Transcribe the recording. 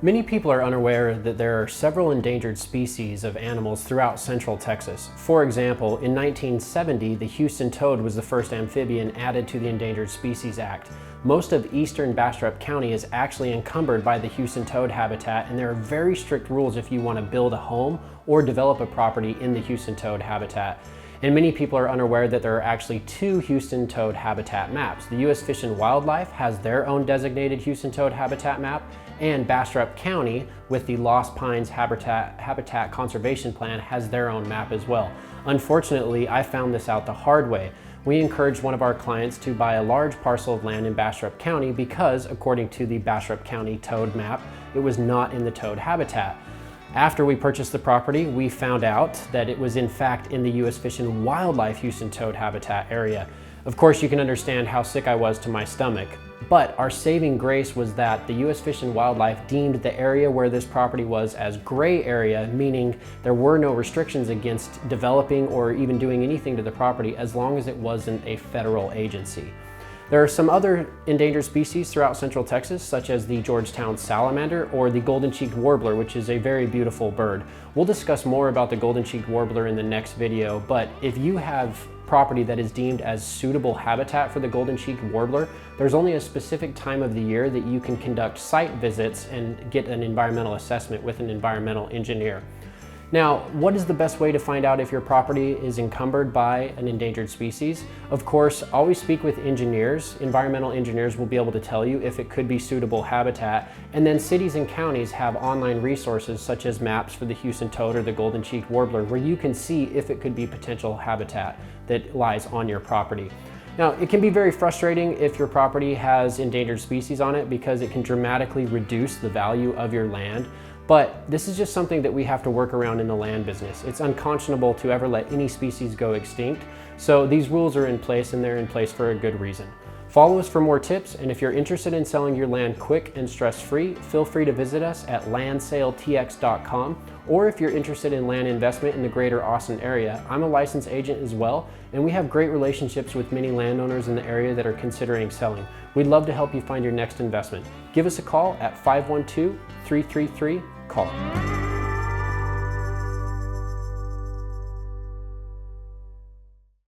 Many people are unaware that there are several endangered species of animals throughout central Texas. For example, in 1970, the Houston toad was the first amphibian added to the Endangered Species Act. Most of eastern Bastrop County is actually encumbered by the Houston toad habitat, and there are very strict rules if you want to build a home or develop a property in the Houston toad habitat. And many people are unaware that there are actually two Houston toad habitat maps. The U.S. Fish and Wildlife has their own designated Houston toad habitat map, and Bastrop County, with the Lost Pines Habitat Conservation Plan, has their own map as well. Unfortunately, I found this out the hard way. We encouraged one of our clients to buy a large parcel of land in Bastrop County because, according to the Bastrop County toad map, it was not in the toad habitat. After we purchased the property, we found out that it was in fact in the U.S. Fish and Wildlife Houston toad habitat area. Of course, you can understand how sick I was to my stomach. But our saving grace was that the U.S. Fish and Wildlife deemed the area where this property was as gray area, meaning there were no restrictions against developing or even doing anything to the property as long as it wasn't a federal agency. There are some other endangered species throughout central Texas, such as the Georgetown salamander or the golden-cheeked warbler, which is a very beautiful bird. We'll discuss more about the golden-cheeked warbler in the next video, but if you have property that is deemed as suitable habitat for the golden-cheeked warbler, there's only a specific time of the year that you can conduct site visits and get an environmental assessment with an environmental engineer. Now, what is the best way to find out if your property is encumbered by an endangered species? Of course, always speak with engineers. Environmental engineers will be able to tell you if it could be suitable habitat. And then cities and counties have online resources such as maps for the Houston toad or the golden-cheeked warbler, where you can see if it could be potential habitat that lies on your property. Now, it can be very frustrating if your property has endangered species on it because it can dramatically reduce the value of your land. But this is just something that we have to work around in the land business. It's unconscionable to ever let any species go extinct. So these rules are in place, and they're in place for a good reason. Follow us for more tips, and if you're interested in selling your land quick and stress-free, feel free to visit us at landsaletx.com. Or if you're interested in land investment in the greater Austin area, I'm a licensed agent as well, and we have great relationships with many landowners in the area that are considering selling. We'd love to help you find your next investment. Give us a call at 512-333-CALL.